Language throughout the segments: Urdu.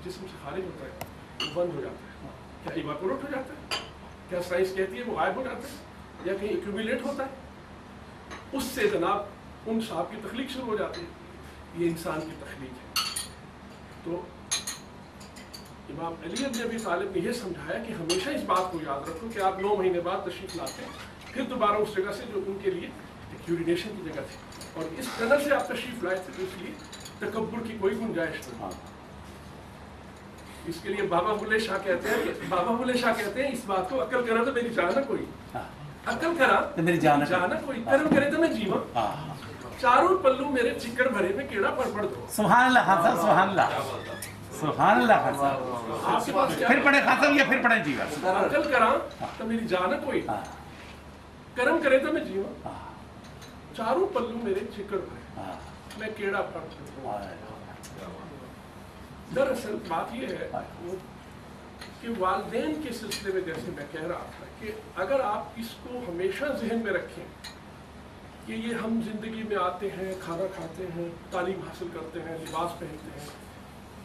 جسم سے خارج ہوتا ہے وہ بند ہو جاتا ہے. کیا ایواپوریٹ ہو جاتا ہے؟ کیا سائنس کہتی ہے وہ غائب ہو جاتا ہے یا کہیں ایکومولیٹ ہوتا ہے؟ اس سے جناب ان صاحب کی تخلیق شروع ہو جاتی ہے. یہ انسان کی تخلیق ہے. تو امام علی ابن ابی طالب نے یہ سمجھایا کہ ہمیشہ اس بات کو یاد رکھو کہ آپ 9 مہینے بعد تشریف لاتے ہیں پھر دوبارہ اس جگہ سے جو ان کے لیے ایک یورینیشن کی جگہ تھی, اور اس ٹنل سے آپ تشریف لائے تھے, تو اس لیے تکبر کی کوئی گنجائش نہیں. اس کے لیے بابا بلے شاہ کہتے ہیں اس بات کو عقل کرا تو میری جانا کوئی, عقل کرا تو میری جانا کوئی, کرم کرے تو میں جیواں, چاروں پلو میرے چکر بھرے میں کیڑا پڑ دو. سبحان اللہ خان صاحب, سبحان اللہ, سبحان اللہ خان صاحب. آپ کے پاس پھر پڑھیں خان صاحب, یا پھر پڑھیں جی بس. عقل کرا تو میری جانا کوئی, کرم کرے تو میں جیواں, چاروں پلو میرے چکر بھرے میں کیڑا پڑ دو. دراصل بات یہ ہے کہ والدین کے سلسلے میں جیسے میں کہہ رہا تھا کہ اگر آپ اس کو ہمیشہ ذہن میں رکھیں کہ یہ ہم زندگی میں آتے ہیں, کھانا کھاتے ہیں, تعلیم حاصل کرتے ہیں, لباس پہنتے ہیں,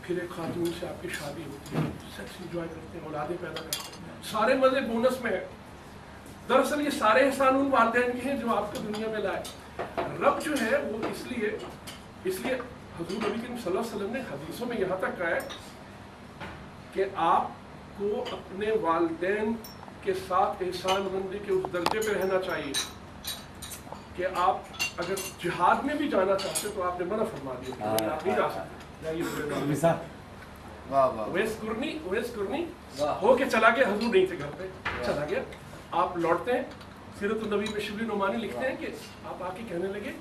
پھر ایک خاتون سے آپ کی شادی ہوتی ہے, سیکس انجوائے کرتے ہیں, اولادیں پیدا کرتے ہیں, سارے مزے بونس میں ہیں. دراصل یہ سارے احسان ان والدین کے ہیں جو آپ کو دنیا میں لائے. رب جو ہے وہ اس لیے حضور نبی کریم صلی اللہ علیہ وسلم نے حدیثوں میں یہاں تک کہا ہے کہ آپ کو اپنے والدین کے ساتھ احسان مندی کے اس درجے پہ رہنا چاہیے کہ آپ اگر جہاد میں بھی جانا چاہتے تو آپ نے منع فرما دیا, آپ نہیں جا سکتے. اویس کرنی ہو کے چلا گیا, حضور نہیں تھے گھر پہ, چلا گیا. آپ لوٹتے ہیں, سیرت النبی میں شبلی نعمانی لکھتے ہیں کہ آپ آ کے کہنے لگے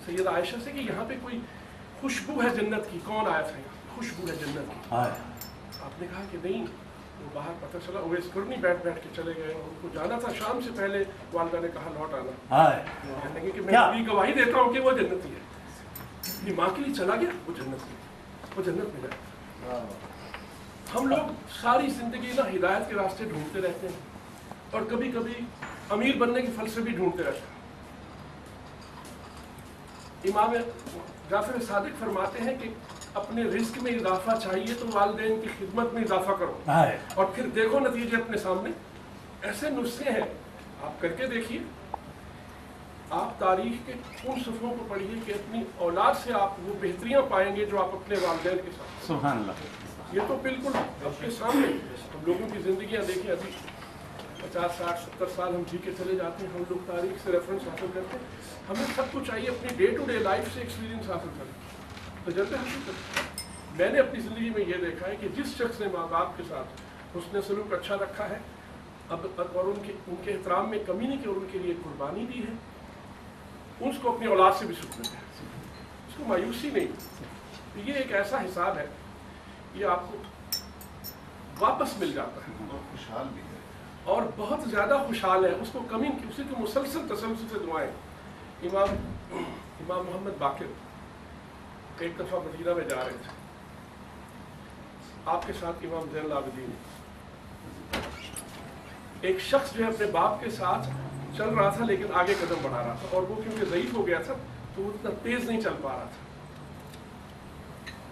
سیدہ عائشہ سے کہ یہاں پہ کوئی خوشبو ہے جنت کی, کون آیا تھا یہاں, خوشبو ہے جنت کی. آپ نے کہا کہ نہیں, وہ باہر پتہ چلا اویس کرنی بیٹھ کے چلے گئے, ان کو جانا تھا شام سے پہلے, والدہ نے کہا لوٹ آنا. کہنے لگے کہ میں ابھی گواہی دیتا ہوں کہ وہ جنتی ہے. اپنی ماں کے لیے چلا گیا, وہ جنت میں گیا. ہم لوگ ساری زندگی نا ہدایت کے راستے ڈھونڈتے رہتے ہیں, اور کبھی کبھی امیر بننے کے پھل سے بھی ڈھونڈتے رہتے ہیں. امام جعفر صادق فرماتے ہیں کہ اپنے رزق میں اضافہ چاہیے تو والدین کی خدمت میں اضافہ کرو, اور پھر دیکھو نتیجے اپنے سامنے. ایسے نسخے ہیں, آپ کر کے دیکھیے. آپ تاریخ کے ان صفحوں کو پڑھیے کہ اپنی اولاد سے آپ وہ بہتریاں پائیں گے جو آپ اپنے والدین کے ساتھ. سبحان اللہ. یہ تو بالکل آپ کے سامنے. ہم لوگوں کی زندگیاں دیکھیں, ابھی 50, 60, 70 سال ہم جی کے چلے جاتے ہیں. ہم لوگ تاریخ سے ریفرنس حاصل کرتے ہیں. ہمیں سب کو چاہیے اپنی ڈے ٹو ڈے لائف سے ایکسپیرینس حاصل کریں, تجربے حاصل کریں. میں نے اپنی زندگی میں یہ دیکھا ہے کہ جس شخص نے ماں باپ کے ساتھ حسن سلوک اچھا رکھا ہے اور ان کے احترام میں کمی نہیں کی اور ان کے لیے قربانی دی ہے, اس کو اپنی اولاد سے بھی سکھ ملتا ہے, اس کو مایوسی نہیں. یہ ایک ایسا حساب ہے, یہ آپ کو واپس مل جاتا ہے, اور خوشحال بھی ہے, اور بہت زیادہ خوشحال ہے. اس کو کمی, اسی کو مسلسل تسلسل سے دعائیں. امام محمد باقر ایک دفعہ مدینہ میں جا رہے تھے, آپ کے ساتھ امام زین العابدین. ایک شخص جو ہے اپنے باپ کے ساتھ چل رہا تھا لیکن آگے قدم بڑھا رہا تھا, اور وہ کیونکہ ضعیف ہو گیا تھا تو وہ اتنا تیز نہیں چل پا رہا تھا.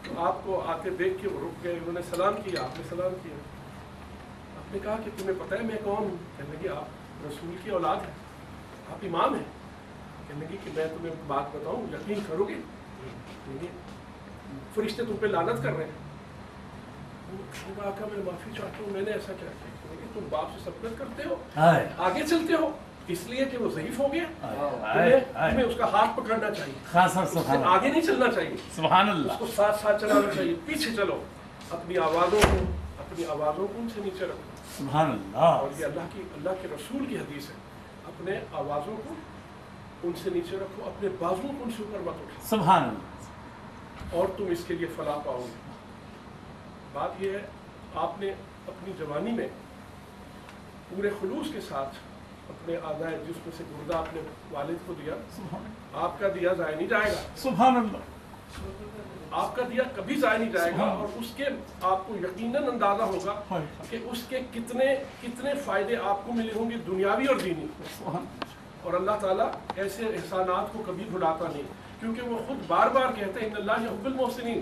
تو آپ کو آتے دیکھ کے وہ رک گئے, انہوں نے سلام کیا, آپ نے سلام کیا. آپ نے کہا کہ تمہیں پتہ ہے میں کون ہوں؟ کہنے لگے آپ رسول کی اولاد ہیں, آپ امام ہیں. کہنے لگے کہ میں تمہیں بات بتاؤں, یقین کرو گے؟ فرشتے تم پہ لعنت کر رہے ہیں. آقا میں معافی چاہتا ہوں, میں نے ایسا کیا کیا؟ تم باپ سے سبقت کرتے ہو, آگے چلتے ہو اس لیے کہ وہ ضعیف ہو گیا, تمہیں اس کا ہاتھ پکڑنا چاہیے, آگے نہیں چلنا چاہیے. سبحان اللہ. اس کو ساتھ ساتھ چلانا چاہیے, پیچھے چلو. اپنی آوازوں کو ان سے نیچے رکھو. سبحان اللہ. اور یہ اللہ کے رسول کی حدیث ہے, اپنے آوازوں کو ان سے نیچے رکھو, اپنے بازوؤں کو ان سے اوپر مت اٹھاؤ. سبحان اللہ. اور تم اس کے لیے فلاح پاؤ گے. بات یہ ہے, آپ نے اپنی جوانی میں پورے خلوص کے ساتھ اپنے اعضاء جسم سے گردہ اپنے والد کو دیا, آپ کا دیا ضائع نہیں جائے گا. سبحان اللہ. آپ کا دیا کبھی ضائع نہیں جائے گا, اور اس کے آپ کو یقیناً اندازہ ہوگا کہ اس کے کتنے فائدے آپ کو ملے ہوں گے, دنیاوی اور دینی. اور اللہ تعالیٰ ایسے احسانات کو کبھی بھلاتا نہیں, کیونکہ وہ خود بار بار کہتے ہیں ان اللہ یحب المحسنین,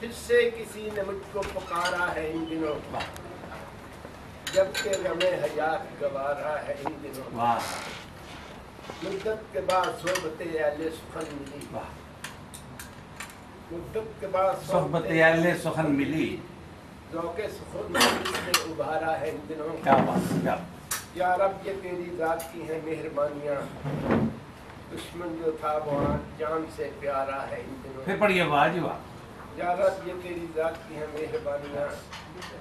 پھر سے کسی نے مجھ کو پکارا ہے ان دنوں، جب کہ غم حیات گوارا ہے ان دنوں، مدت کے بعد صحبت اہل سخن ملی، مدت کے بعد صحبت اہل سخن ملی، ذوق سخن سے ابھارا ہے ان دنوں۔ کیا بات ہے، کیا یا رب یہ تیری ذات کی ہیں مہربانیاں، دشمن جو تھا وہ جان سے پیارا ہے ان دنوں۔ پھر پڑھیے واہ جی واہ۔ یا رب یہ تیری ذات کی ہیں مہربانیاں،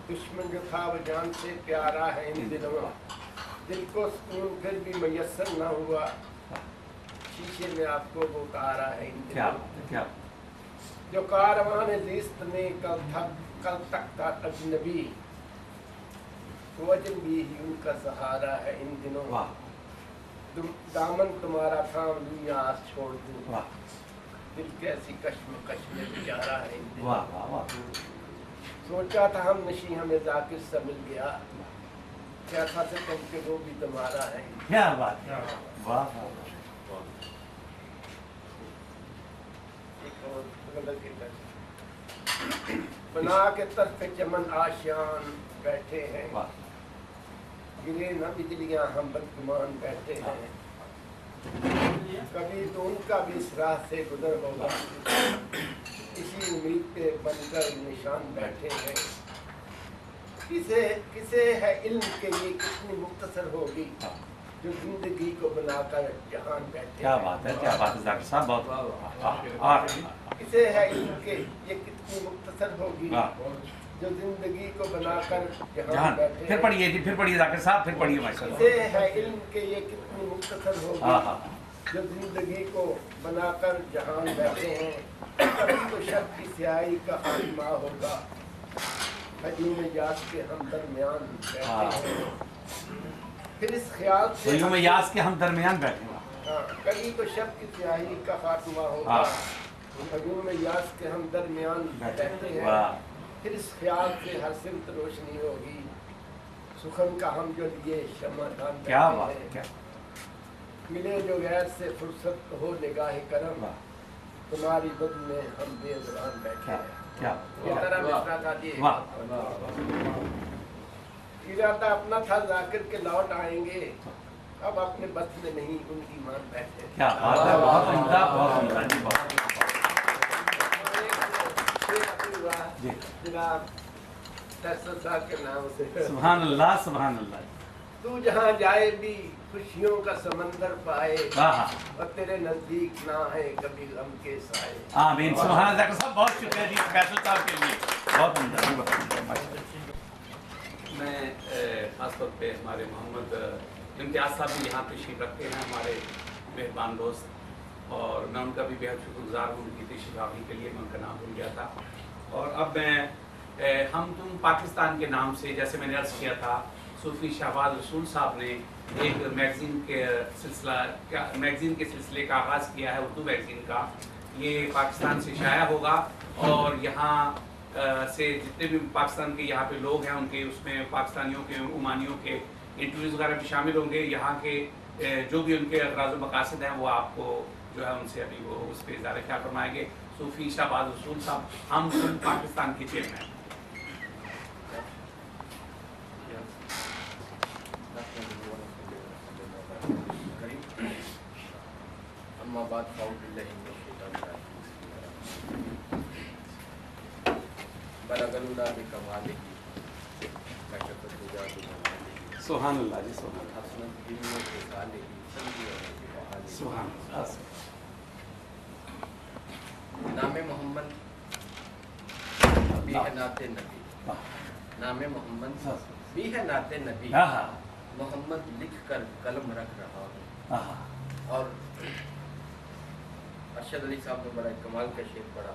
دشمن جو تھا وہ جان سے پیارا ہے ان دنوں۔ دل کو سکون پھر بھی میسر نہ ہوا، شیشے میں آپ کو وہ اتارا ہے ان کیا دنوں۔ کیا جو کاروان زیست میں کل تک تھا اجنبی، وہ اجنبی ہی ان کا سہارا ہے ان دنوں۔ واہ دامن تمہارا تھام دنیا آس چھوڑ دوں، واہ دل کیسی کشمکش میں بیچارہ ہے ان دنوں۔ واہ واہ واہ، سوچا تھا ہم نشی ہمیں ذاکر سے مل گیا، کیا تھا سے تم کہ وہ بھی تمہارا ہے۔ کیا بات ہے، واہ واہ۔ بنا کے طرف چمن آشیان بیٹھے ہیں، واہ گرے نہ بجلیاں ہم بدگمان بیٹھے ہیں، کبھی تو ان کا بھی اس راہ سے گزر ہوگا، اسی امید پہ بن کر نشان بیٹھے ہیں۔ کسے ہے علم کے یہ کتنی مختصر ہوگی، جو زندگی کو بنا کر جہان بیٹھے کیا ہیں۔ بات ہے، کیا بات ہے ذاکر صاحب، بہت کسے ہے علم کے یہ کتنی مختصر ہوگی، جو زندگی کو بنا کر جہان جہان۔ بیٹھے پھر ہیں۔ پڑھیے جی، پھر پڑھیے ذاکر صاحب، پھر پڑھیے ماشاء اللہ۔ کسے ہے علم کے یہ کتنی مختصر ہوگی، جو زندگی کو بنا کر جہان بیٹھے ہیں۔ کبھی تو شب کی سیاہی کا خاتمہ ہوگا، ہجوم یاس کے ہم درمیان بیٹھے ہیں۔ پھر اس خیال سے ہجوم یاس کے ہم درمیان بیٹھے ہیں۔ کبھی تو شب کی سیاہی کا خاتمہ ہوگا، ہجوم یاس کے ہم درمیان بیٹھے ہیں۔ پھر اس خیال سے ہر سمت روشنی ہوگی، سخن کا ہم جو لیے شمع دان کیا بیٹھے بات ہیں۔ ہے، کیا ملے جو غیر سے فرصت ہو نگاہ کرم، تمہاری بد میں ہم بے زبان بیٹھے ہیں۔ کیا یہ طرح مصرع کا جی واہ ارادہ اپنا تھا ذاکر کے لوٹ آئیں گے، اب اپنے بس میں نہیں ان کی مان بیٹھے ہیں۔ کیا بات ہے، بہت عمدہ، بہت عمدہ جی، بہت جی۔ جناب فیصل صاحب کے نام سے، سبحان اللہ، سبحان اللہ۔ تو جہاں جائے بھی خوشیوں کا سمندر پائے، واہ اور تیرے نزدیک نہ ہے کبھی غم کے سائے۔ آمین، سبحان اللہ۔ ذاکر صاحب بہت شکریہ جی فیصل صاحب کے لیے، بہت عمدہ، بہت عمدہ، ماشاء اللہ۔ میں خاص طور پہ ہمارے محمد امتیاز صاحب بھی یہاں تشریف رکھتے ہیں، ہمارے مہربان دوست، اور میں ان کا بھی بہت شکر گزار ہوں، ان کی تشریف آوری کے لیے، میں ان کا نام بھول گیا تھا۔ اور اب میں ہم تم پاکستان کے نام سے، جیسے میں نے عرض کیا تھا، صوفی شہباز رسول صاحب نے ایک میگزین کے سلسلے کا آغاز کیا ہے، اردو میگزین کا۔ یہ پاکستان سے شائع ہوگا، اور یہاں سے جتنے بھی پاکستان کے یہاں پہ لوگ ہیں، ان کے اس میں پاکستانیوں کے، عمانیوں کے انٹرویوز وغیرہ بھی شامل ہوں گے۔ یہاں کے جو بھی ان کے اغراض و مقاصد ہیں، وہ آپ کو جو ہے ان سے ابھی وہ اس پہ اظہار خیال فرمائیں گے۔ صوفی شہباز رسول صاحب، ہم پاکستان کے چیئرمین۔ اما بعد فاعوذ باللہ من الشیطان الرجیم، بلغ اللہ بکمالہ کشف الدجى بجمالہ، سبحان اللہ جی، سبحان اللہ، حسنت علم و خصالہ صلی اللہ سبحان اللہ۔ نام محمد بھی ہے نعت نبی، نام محمد بھی ہے نعت نبی، محمد لکھ کر قلم رکھ رہا ہوں۔ اور ارشد علی صاحب نے بڑا کمال کا شعر پڑھا،